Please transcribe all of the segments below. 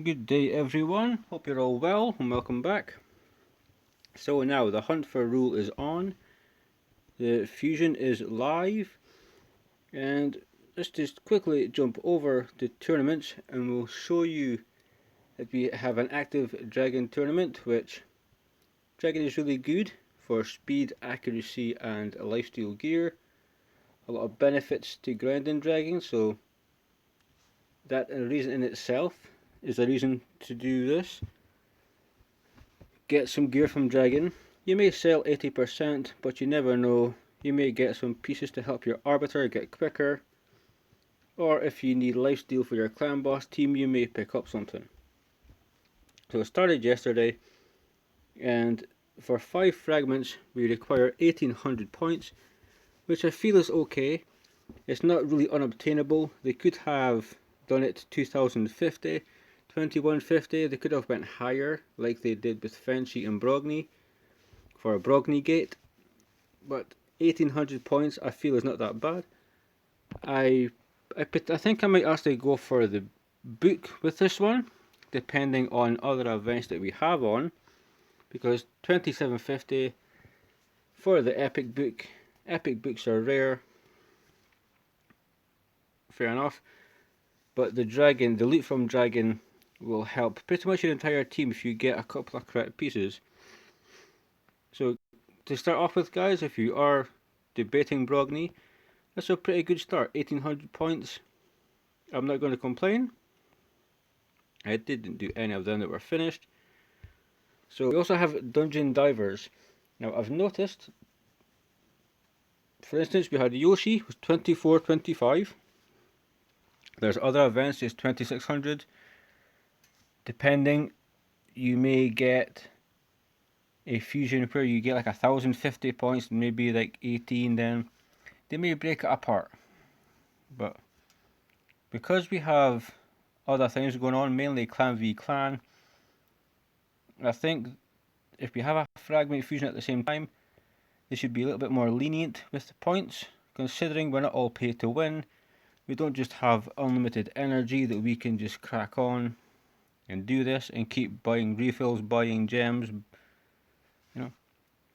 Good day everyone, hope you're all well and welcome back. So now the hunt for Ruel is on, the fusion is live, and let's just quickly jump over to tournaments and we'll show you that we have an active dragon tournament, which dragon is really good for speed, accuracy and lifesteal gear. A lot of benefits to grinding dragon, so that reason in itself is a reason to do this. Get some gear from dragon. You may sell 80%, but you never know. You may get some pieces to help your arbiter get quicker, or if you need lifesteal for your clan boss team, you may pick up something. So it started yesterday, and for 5 fragments we require 1800 points, which I feel is okay. It's not really unobtainable. They could have done it 2050, 2150. They could have went higher like they did with Frenchy and Brogni for a Brogni gate, but 1800 points I feel is not that bad. I think I might actually go for the book with this one, depending on other events that we have on, because 2750 for the epic book. Epic books are rare, fair enough, but the dragon, the loot from dragon will help pretty much your entire team if you get a couple of correct pieces. So to start off with, guys, if you are debating Brogni, that's a pretty good start. 1800 points. I'm not going to complain. I didn't do any of them that were finished. So we also have dungeon divers. Now I've noticed, for instance, we had Yoshi was 2425. There's other events is 2600. Depending, you may get a fusion where you get like 1050 points, maybe like 18. Then they may break it apart, but because we have other things going on, mainly clan v clan, I think if we have a fragment fusion at the same time, they should be a little bit more lenient with the points, considering we're not all paid to win. We don't just have unlimited energy that we can just crack on and do this and keep buying refills, buying gems, you know.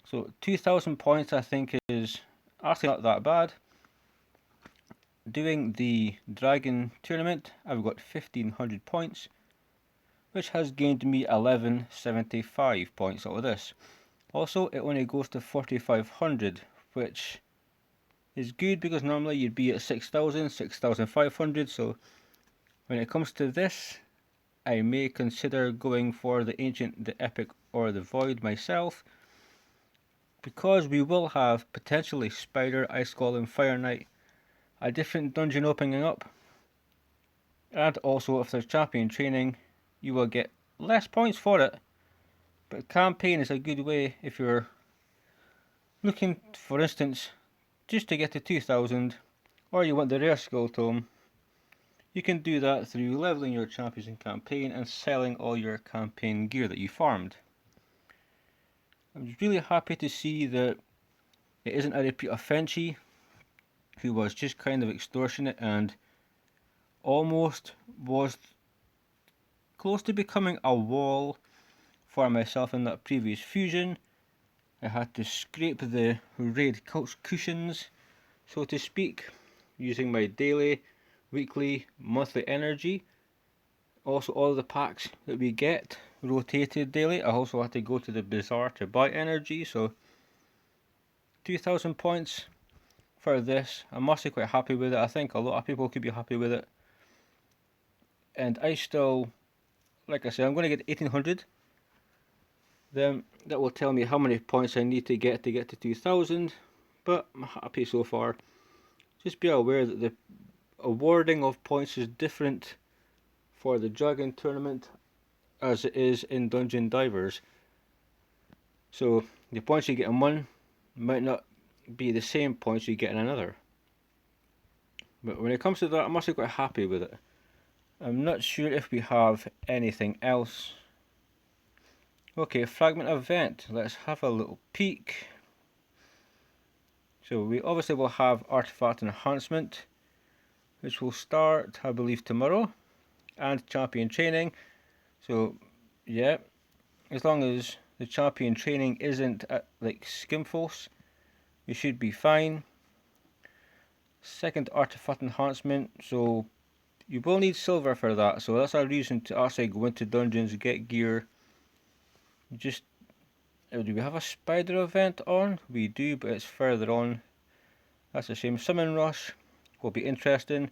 So 2000 points I think is actually not that bad. Doing the dragon tournament, I've got 1500 points, which has gained me 1175 points out of this. Also, it only goes to 4500, which is good because normally you'd be at 6000, 6500. So when it comes to this, I may consider going for the ancient, the epic, or the void myself, because we will have potentially Spider, Ice Golem, Fire Knight, a different dungeon opening up, and also if there's champion training, you will get less points for it, but campaign is a good way if you're looking, for instance, just to get to 2000, or you want the rare skill tome. You can do that through leveling your champions in campaign and selling all your campaign gear that you farmed. I'm really happy to see that it isn't a repeat of Frenchy, who was just kind of extortionate and almost was close to becoming a wall for myself in that previous fusion. I had to scrape the raid cushions, so to speak, using my daily, weekly, monthly energy. Also all the packs that we get rotated daily. I also had to go to the bazaar to buy energy, so 2000 points for this. I'm actually quite happy with it. I think a lot of people could be happy with it. And I still, like I said, I'm going to get 1800. Then that will tell me how many points I need to get to 2000. But I'm happy so far. Just be aware that the awarding of points is different for the dragon tournament as it is in dungeon divers. So the points you get in one might not be the same points you get in another. But when it comes to that, I'm actually quite happy with it. I'm not sure if we have anything else. Okay, Fragment Event. Let's have a little peek. So we obviously will have Artifact Enhancement, which will start, I believe, tomorrow, and Champion Training. So yeah, as long as the champion training isn't at, like Skimfos, you should be fine. Second artifact enhancement, so you will need silver for that, so that's a reason to actually go into dungeons, get gear. Just, do we have a spider event on? We do, but it's further on. That's a shame. Summon Rush will be interesting.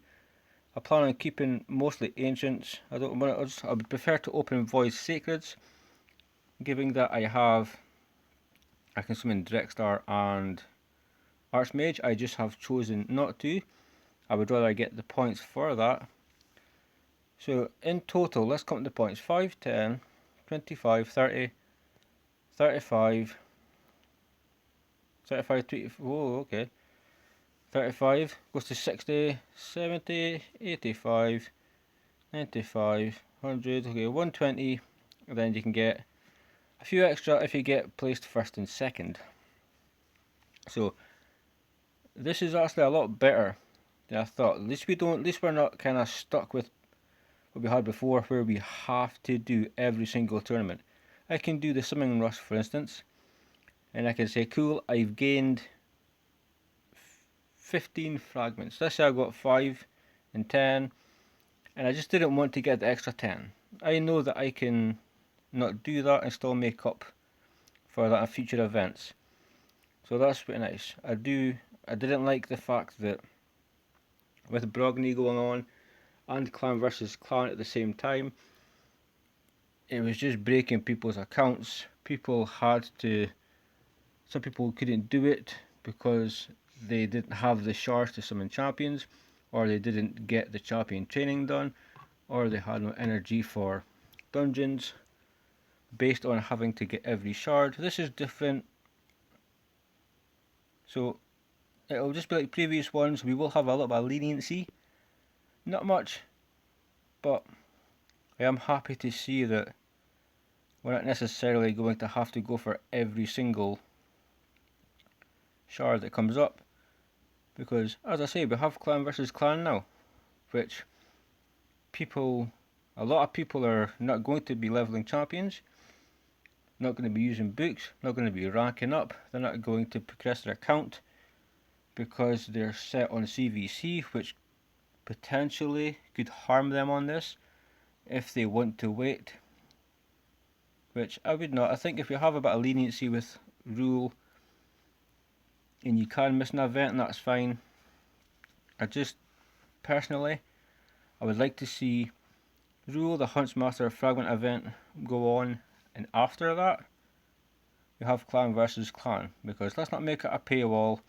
I plan on keeping mostly ancients. I would prefer to open Void Sacreds, given that I can summon Drexstar and Archmage. I just have chosen not to. I would rather get the points for that. So in total, let's count the points. 5, 10, 25, 30, 35, 35, 20, oh, okay. 35 goes to 60, 70, 85, 95, 100, okay, 120, and then you can get a few extra if you get placed first and second. So this is actually a lot better than I thought. At least we're not kind of stuck with what we had before, where we have to do every single tournament. I can do the Summoning Rush, for instance, and I can say, cool, I've gained 15 fragments. Let's say I got 5 and 10, and I just didn't want to get the extra 10. I know that I can not do that and still make up for that in future events. So that's pretty nice. I didn't like the fact that with Brogni going on and clan versus clan at the same time, it was just breaking people's accounts. Some people couldn't do it because they didn't have the shards to summon champions, or they didn't get the champion training done, or they had no energy for dungeons based on having to get every shard. This is different. So it'll just be like previous ones. We will have a little bit of leniency. Not much, but I am happy to see that we're not necessarily going to have to go for every single shard that comes up. Because, as I say, we have clan versus clan now, which a lot of people are not going to be leveling champions, not going to be using books, not going to be ranking up, they're not going to progress their account because they're set on CVC, which potentially could harm them on this if they want to wait, which I would not. I think if you have a bit of leniency with Ruel and you can miss an event, that's fine. Personally, I would like to see Ruel the Huntmaster Fragment Event go on, and after that you have clan versus clan, because let's not make it a paywall.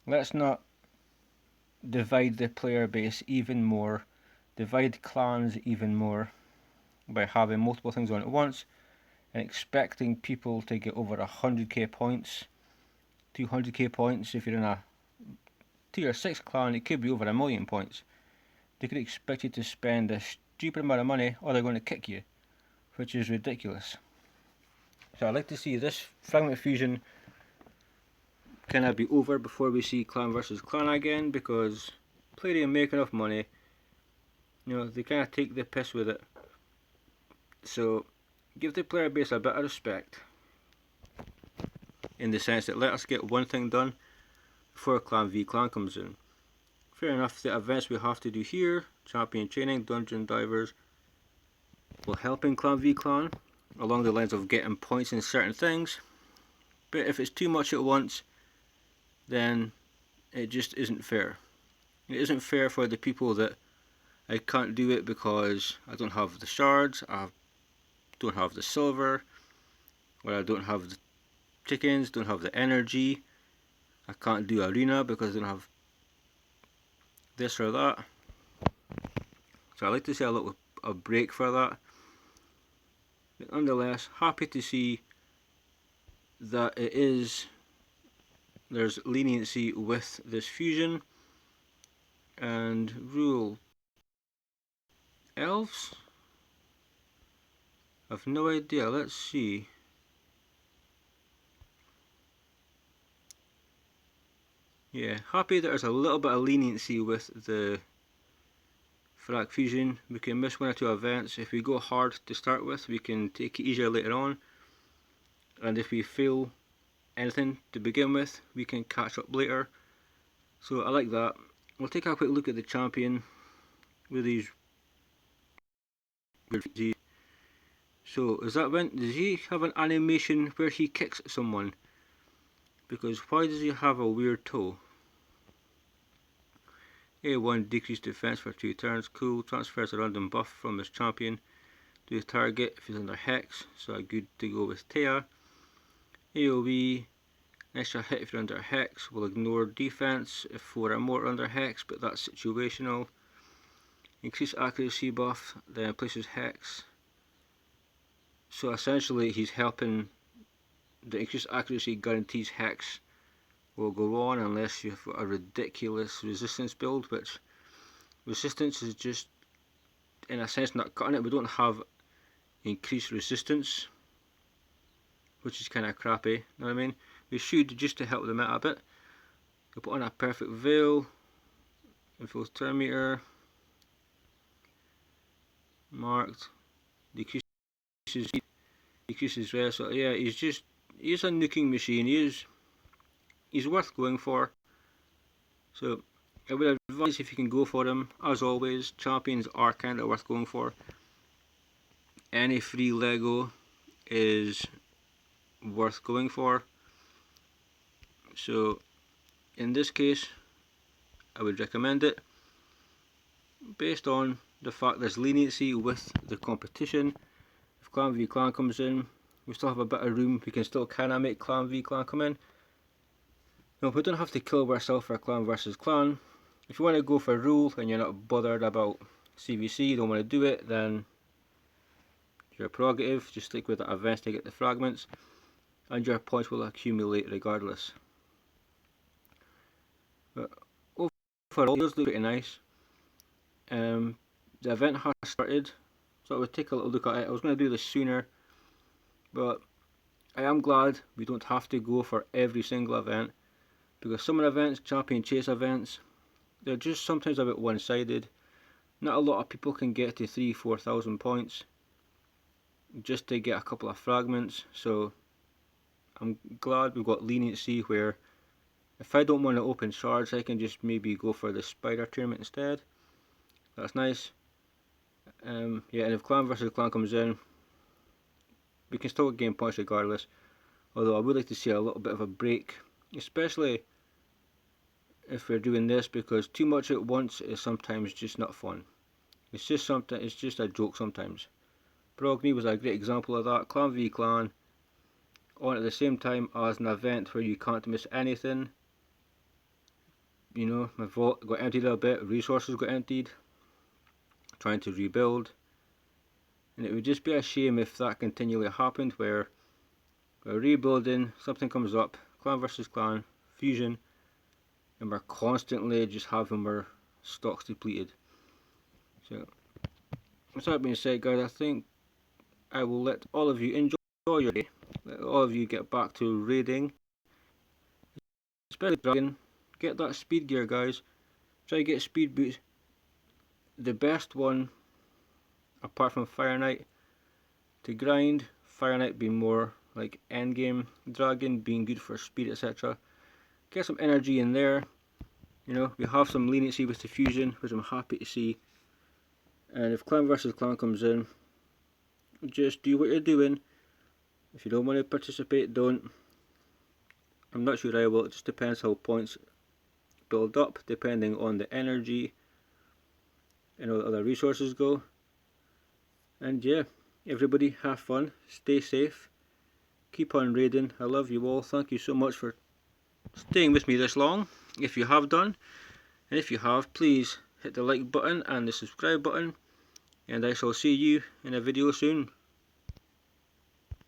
Let's not divide the player base even more, divide clans even more by having multiple things on at once and expecting people to get over 100k points, 200k points. If you're in a tier 6 clan, it could be over 1,000,000 points. They could expect you to spend a stupid amount of money or they're going to kick you, which is ridiculous. So I'd like to see this Fragment Fusion kind of be over before we see clan versus clan again, because Palladium make enough money, they kind of take the piss with it. So give the player base a bit of respect, in the sense that let us get one thing done before clan v clan comes in. Fair enough, the events we have to do here, champion training, dungeon divers, will help in clan v clan along the lines of getting points in certain things, but if it's too much at once, then it just isn't fair. It isn't fair for the people that I can't do it because I don't have the shards, I don't have the silver, or I don't have the chickens, don't have the energy. I can't do arena because I don't have this or that. So I like to see a break for that. But nonetheless, happy to see that there's leniency with this fusion. And Ruel elves? I've no idea, let's see. Yeah, happy that there's a little bit of leniency with the frag fusion. We can miss one or two events. If we go hard to start with, we can take it easier later on, and if we fail anything to begin with, we can catch up later. So I like that. We'll take a quick look at the champion with these. So is that when does he have an animation where he kicks someone? Because why does he have a weird toe? A1 decreased defense for 2 turns. Cool. Transfers a random buff from his champion to his target if he's under hex. So good to go with Tea. AoE, extra hit if you're under hex. Will ignore defense if 4 or more are under hex, but that's situational. Increased accuracy buff, then places hex. So essentially he's helping. The increased accuracy guarantees hex will go on unless you have a ridiculous resistance build, which resistance is just in a sense not cutting it. We don't have increased resistance, which is kind of crappy, you know what I mean? We should, just to help them out a bit. We'll put on a perfect veil, info turn meter, marked, decreases rest. So yeah, he's a nuking machine. He's worth going for. So I would advise if you can go for him. As always, champions are kind of worth going for. Any free Lego is worth going for. So in this case, I would recommend it based on the fact there's leniency with the competition. If clan v clan comes in, we still have a bit of room. We can still kind of make clan v clan come in. No, we don't have to kill ourselves for clan versus clan. If you want to go for rule and you're not bothered about CVC, you don't want to do it, then your prerogative. Just stick with the events to get the fragments, and your points will accumulate regardless. But overall, it does look pretty nice. The event has started, so I would take a little look at it. I was going to do this sooner, but I am glad we don't have to go for every single event, because some events, champion chase events, they're just sometimes a bit one-sided. Not a lot of people can get to 3,000–4,000 points just to get a couple of fragments, so I'm glad we've got leniency where if I don't want to open shards, I can just maybe go for the spider tournament instead. That's nice. Yeah, and if clan versus clan comes in, we can still gain points regardless, although I would like to see a little bit of a break, especially if we're doing this, because too much at once is sometimes just not fun. It's just a joke sometimes. Brogni was a great example of that. Clan v clan on at the same time as an event where you can't miss anything. You know, my vault got emptied a bit, resources got emptied, trying to rebuild, and it would just be a shame if that continually happened, where we're rebuilding, something comes up, clan versus clan, fusion, and we're constantly just having our stocks depleted. So with that being said, guys, I think I will let all of you enjoy your day. Let all of you get back to raiding, especially dragon. Get that speed gear, guys. Try to get speed boots. The best one, apart from Fire Knight, to grind. Fire Knight being more like end game. Dragon being good for speed, etc. Get some energy in there. You know, we have some leniency with the fusion, which I'm happy to see. And if clan versus clan comes in, just do what you're doing. If you don't want to participate, don't. I'm not sure I will. It just depends how points build up, depending on the energy and how the other resources go. And yeah, everybody have fun, stay safe, keep on raiding. I love you all. Thank you so much for staying with me this long, if you have done. And if you have, please hit the like button and the subscribe button, and I shall see you in a video soon.